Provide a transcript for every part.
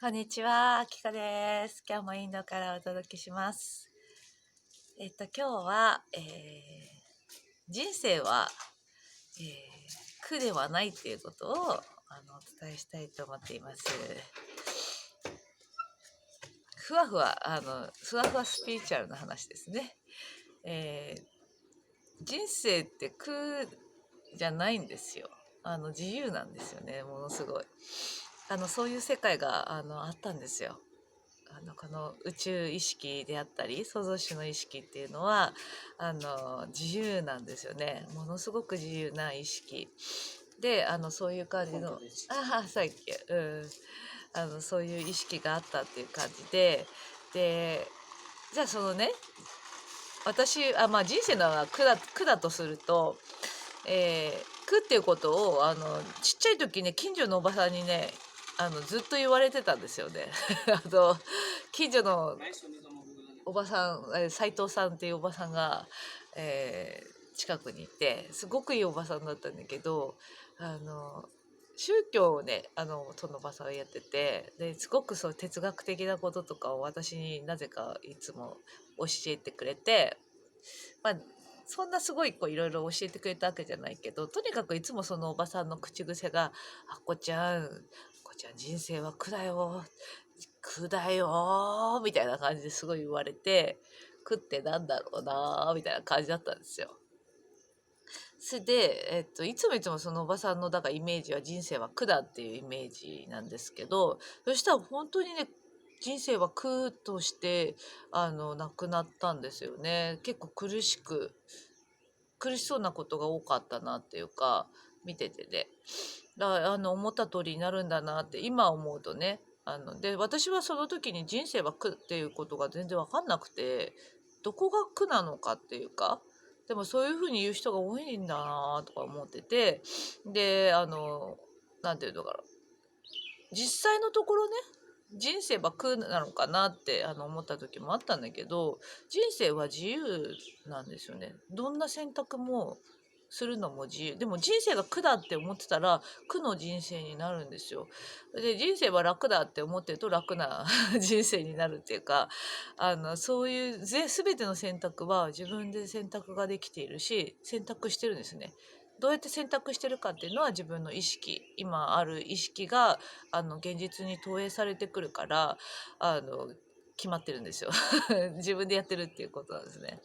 こんにちは、あきこです。今日もインドからお届けします。今日は、人生は、苦ではないっていうことをお伝えしたいと思っています。ふわふわ、ふわふわスピリチュアルな話ですね。人生って苦じゃないんですよ。自由なんですよね、ものすごい。そういう世界があったんですよ。この宇宙意識であったり創造主の意識っていうのは自由なんですよね。ものすごく自由な意識でそういう感じのさっき、そういう意識があったっていう感じでじゃあそのねまあ人生の苦だとすると、苦っていうことをちっちゃい時ね近所のおばさんにねずっと言われてたんですよね。近所のおばさん斉藤さんっていうおばさんが、近くにいてすごくいいおばさんだったんだけど宗教をねそのおばさんがやっててですごくそう哲学的なこととかを私になぜかいつも教えてくれて、まあそんなすごいいろいろ教えてくれたわけじゃないけどとにかくいつもそのおばさんの口癖が「あっこちゃん人生は苦だよ苦だよ」みたいな感じですごい言われて苦ってなんだろうなみたいな感じだったんですよ。それで、いつもそのおばさんのだからイメージは人生は苦だっていうイメージなんですけどそしたら本当にね人生は苦として亡くなったんですよね。結構苦しそうなことが多かったなっていうか見ててねだから思った通りになるんだなって今思うとねで私はその時に人生は苦っていうことが全然分かんなくてどこが苦なのかっていうかでもそういうふうに言う人が多いんだなとか思っててでなんていうのかな実際のところね人生は苦なのかなって思った時もあったんだけど人生は自由なんですよね。どんな選択もするのも自由でも人生が苦だって思ってたら苦の人生になるんですよ。で人生は楽だって思ってると楽な人生になるっていうかそういう全ての選択は自分で選択ができているし選択してるんですね。どうやって選択してるかっていうのは自分の意識今ある意識が現実に投影されてくるから決まってるんですよ。自分でやってるっていうことなんですね。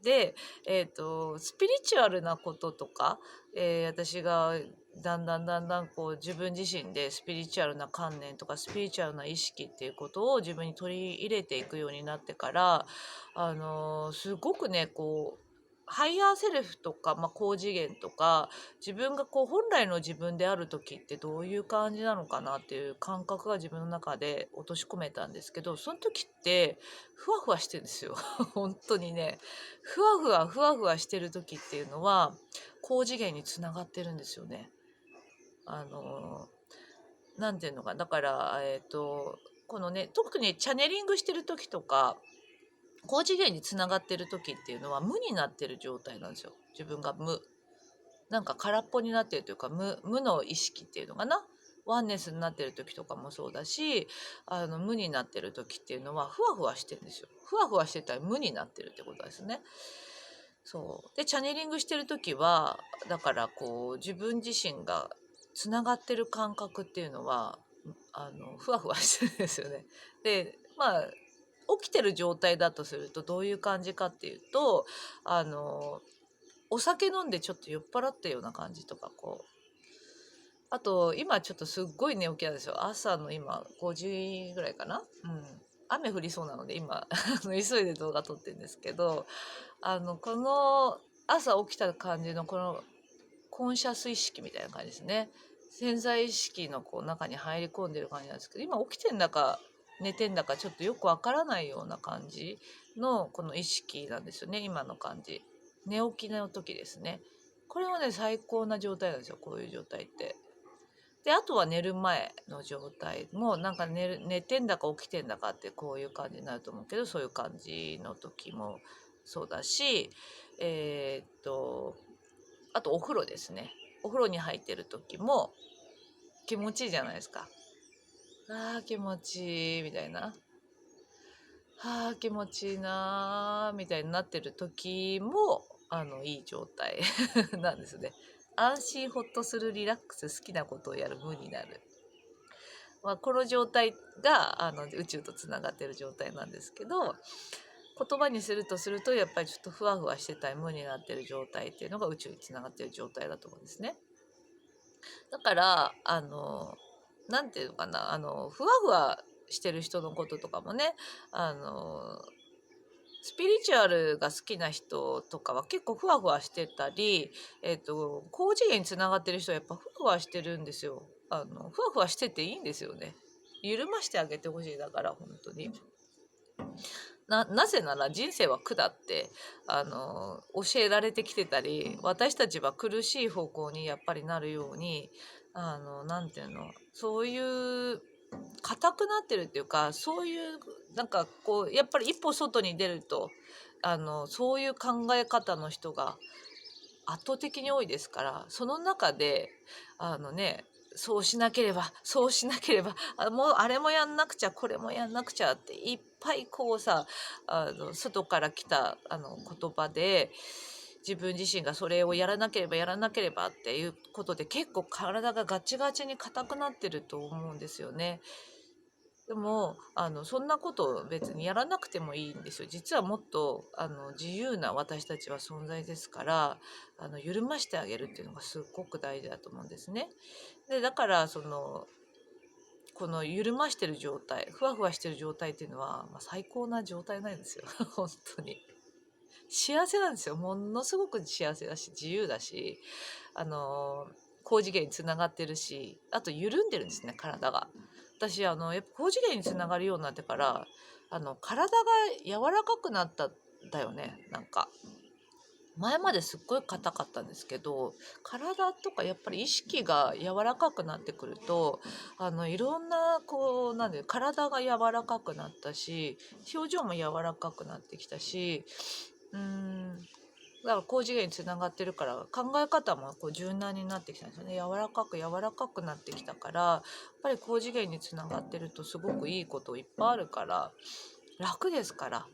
で、スピリチュアルなこととか、私がだんだんこう自分自身でスピリチュアルな観念とかスピリチュアルな意識っていうことを自分に取り入れていくようになってからすごくねこうハイヤーセルフとか、高次元とか自分がこう本来の自分である時ってどういう感じなのかなっていう感覚が自分の中で落とし込めたんですけどその時ってふわふわしてるんですよ。本当にねふわふわしてる時っていうのは高次元につながってるんですよね。あのなんていうのかだからこのね特にチャネリングしてる時とか高次元につながってる時っていうのは無になってる状態なんですよ。自分がなんか空っぽになってるというか無の意識っていうのかなワンネスになってる時とかもそうだし無になってる時っていうのはふわふわしてるんですよ。ふわふわしてたら無になってるってことですね。そうでチャネリングしてる時はだからこう自分自身がつながってる感覚っていうのはふわふわしてるんですよね。で起きてる状態だとするとどういう感じかっていうとお酒飲んでちょっと酔っ払ったような感じとかあと今ちょっとすっごい寝起きなんですよ。朝の今5時ぐらいかな。雨降りそうなので今急いで動画撮ってるんですけどこの朝起きた感じのこのコンシャス意識みたいな感じですね。潜在意識の中に入り込んでる感じなんですけど今起きてんだか寝てんだかちょっとよくわからないような感じのこの意識なんですよね今の感じ。寝起きの時ですね。これはね最高な状態なんですよこういう状態って。であとは寝る前の状態もなんか寝てんだか起きてんだかってこういう感じになると思うけどそういう感じの時もそうだしあとお風呂ですね。お風呂に入ってる時も気持ちいいじゃないですか。あー気持ちいいみたいな、あー気持ちいいなーみたいになってる時もいい状態なんですね。安心ほっとするリラックス好きなことをやる無になる、まあ、この状態が宇宙とつながってる状態なんですけど、言葉にするとやっぱりちょっとふわふわしてたり無になってる状態っていうのが宇宙につながってる状態だと思うんですね。だからなんていうのかな、ふわふわしてる人のこととかもね、スピリチュアルが好きな人とかは結構ふわふわしてたり、高次元につながってる人はやっぱふわふわしてるんですよ。ふわふわしてていいんですよね。緩ましてあげてほしい。だから本当に。なぜなら人生は苦だって教えられてきてたり、私たちは苦しい方向にやっぱりなるようになんていうの、そういう硬くなってるっていうか、そういうなんかこうやっぱり一歩外に出るとそういう考え方の人が圧倒的に多いですから、その中でね、そうしなければそうしなければもうあれもやんなくちゃこれもやんなくちゃっていっぱいこうさ外から来た言葉で自分自身がそれをやらなければやらなければっていうことで結構体がガチガチに硬くなってると思うんですよね。でもそんなことを別にやらなくてもいいんですよ。実はもっと自由な私たちは存在ですから、緩ましてあげるっていうのがすっごく大事だと思うんですね。でだからこの緩ましてる状態、ふわふわしてる状態っていうのは、最高な状態なんですよ本当に幸せなんですよ。ものすごく幸せだし自由だし、高次元につながってるし、あと緩んでるんですね、体が。私やっぱ高次元につながるようになってから体が柔らかくなったんだよね。なんか前まですっごい硬かったんですけど、体とかやっぱり意識が柔らかくなってくるといろんなこうなんで体が柔らかくなったし、表情も柔らかくなってきたし、だから高次元につながってるから考え方もこう柔軟になってきたんですよね。柔らかくなってきたから、やっぱり高次元につながってるとすごくいいこといっぱいあるから楽ですから。だ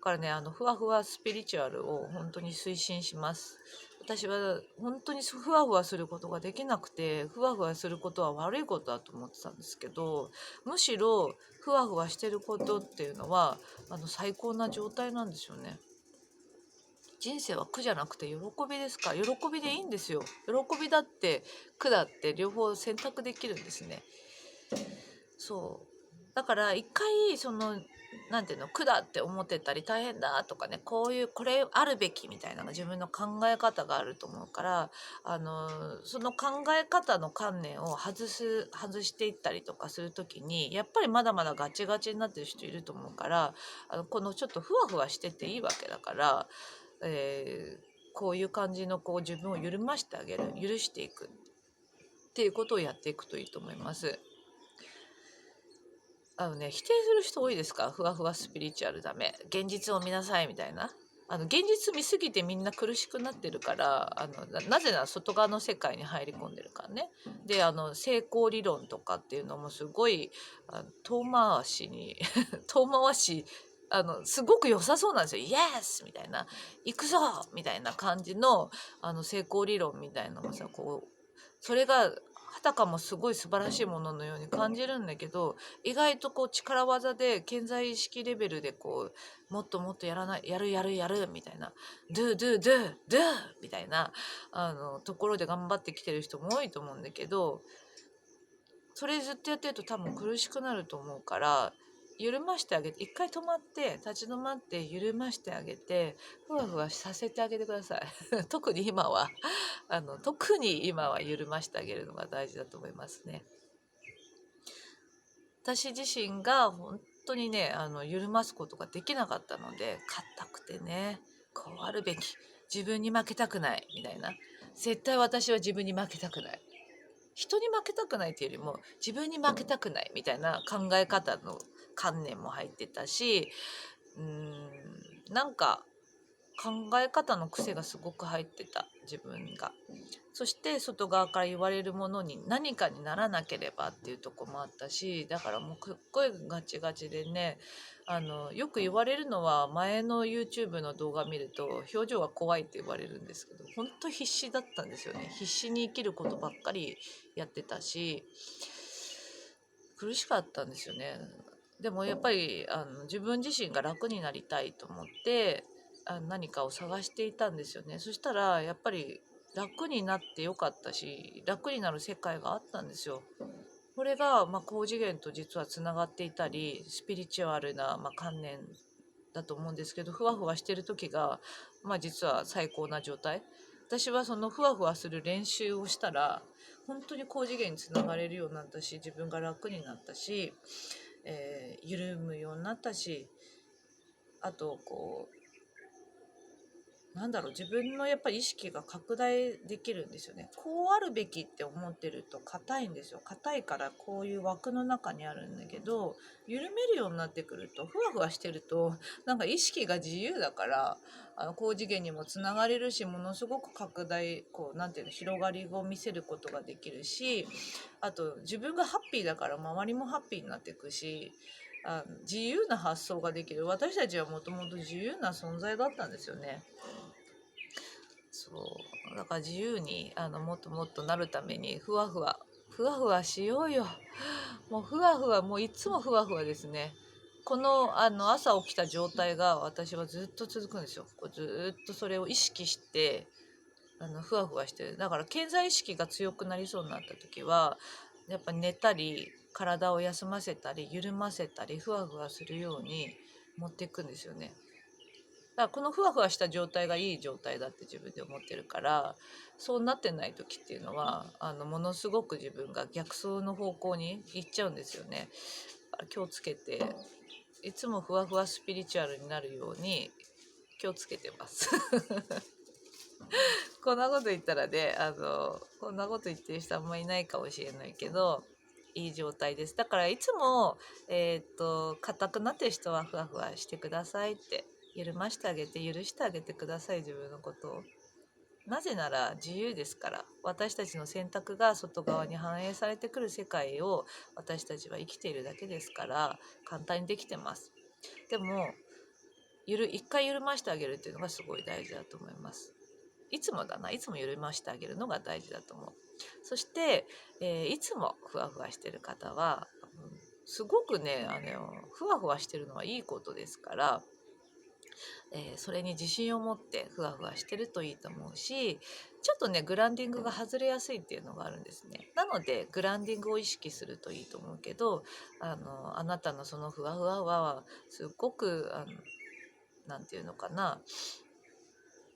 からねふわふわスピリチュアルを本当に推進します。私は本当にふわふわすることができなくて、ふわふわすることは悪いことだと思ってたんですけど、むしろふわふわしてることっていうのは最高な状態なんですよね。人生は苦じゃなくて喜びですから、喜びでいいんですよ。喜びだって苦だって両方選択できるんですね。そうだから一回なんていうの、苦だって思ってたり大変だとかね、これあるべきみたいなのが自分の考え方があると思うから、その考え方の観念を外していったりとかする時にやっぱりまだまだガチガチになってる人いると思うから、このちょっとふわふわしてていいわけだから、こういう感じのこう自分を緩ましてあげる、許していくっていうことをやっていくといいと思います。否定する人多いですから、ふわふわスピリチュアルダメ、現実を見なさいみたいな。現実見すぎてみんな苦しくなってるから、なぜなら外側の世界に入り込んでるからね。で成功理論とかっていうのもすごい遠回しに遠回しすごく良さそうなんですよ。イエスみたいな、行くぞみたいな感じの成功理論みたいなのもさ、こうそれがはたかもすごい素晴らしいもののように感じるんだけど、意外とこう力技で顕在意識レベルでこうもっともっとやるみたいな、ドゥみたいなところで頑張ってきてる人も多いと思うんだけど、それずっとやってると多分苦しくなると思うから、緩ましてあげて、一回止まって立ち止まって緩ましてあげて、ふわふわさせてあげてください特に今は緩ましてあげるのが大事だと思いますね。私自身が本当にね緩ますことができなかったので、硬くてね、こうあるべき、自分に負けたくないみたいな、絶対私は自分に負けたくない、人に負けたくないっていうよりも自分に負けたくないみたいな考え方の観念も入ってたし、なんか考え方の癖がすごく入ってた。自分が。そして外側から言われるものに何かにならなければっていうとこもあったし、だからもうすっごいガチガチでね、よく言われるのは、前の YouTube の動画見ると表情が怖いって言われるんですけど、本当必死だったんですよね。必死に生きることばっかりやってたし、苦しかったんですよね。でもやっぱり自分自身が楽になりたいと思って何かを探していたんですよね。そしたらやっぱり楽になってよかったし、楽になる世界があったんですよ。これが、高次元と実はつながっていたり、スピリチュアルな、観念だと思うんですけど、ふわふわしてる時が、実は最高な状態。私はそのふわふわする練習をしたら本当に高次元につながれるようになったし、自分が楽になったし、緩むようになったし、あと自分のやっぱり意識が拡大できるんですよね。こうあるべきって思ってると硬いんですよ。硬いからこういう枠の中にあるんだけど、緩めるようになってくると、ふわふわしてると意識が自由だから、高次元にもつながれるし、ものすごく拡大広がりを見せることができるし、あと自分がハッピーだから周りもハッピーになっていくし、自由な発想ができる。私たちはもともと自由な存在だったんですよね。そうだから自由にもっともっとなるためにふわふわしようよ。もうふわふわ、もういつもふわふわですね。この朝起きた状態が私はずっと続くんですよ。ずっとそれを意識してふわふわしてる。だから健在意識が強くなりそうになった時はやっぱ寝たり体を休ませたり緩ませたりふわふわするように持っていくんですよね。だからこのふわふわした状態がいい状態だって自分で思ってるから、そうなってない時っていうのはものすごく自分が逆走の方向に行っちゃうんですよね。気をつけて、いつもふわふわスピリチュアルになるように気をつけてますこんなこと言ったらね、こんなこと言ってる人あんまいないかもしれないけど、いい状態です。だからいつも硬くなってる人はふわふわしてくださいって、許してあげてください、自分のことを。なぜなら自由ですから。私たちの選択が外側に反映されてくる世界を私たちは生きているだけですから、簡単にできてます。でも一回緩ましてあげるっていうのがすごい大事だと思います。いつも緩ましてあげるのが大事だと思う。そして、いつもふわふわしてる方は、すごくねふわふわしてるのはいいことですから、それに自信を持ってふわふわしてるといいと思うし、ちょっとねグランディングが外れやすいっていうのがあるんですね。なのでグランディングを意識するといいと思うけど、あなたのそのふわふわはすっごくなんていうのかな、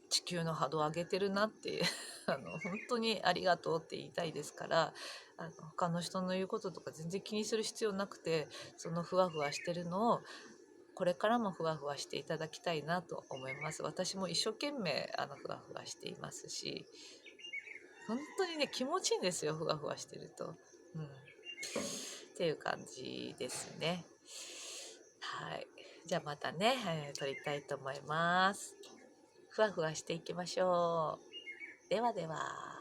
地球の波動を上げてるなって本当にありがとうって言いたいですから、他の人の言うこととか全然気にする必要なくて、そのふわふわしてるのをこれからもふわふわしていただきたいなと思います。私も一生懸命ふわふわしていますし、本当にね気持ちいいんですよ、ふわふわしてると。っていう感じですね。はい。じゃあまたね、撮りたいと思います。ふわふわしていきましょう。ではでは。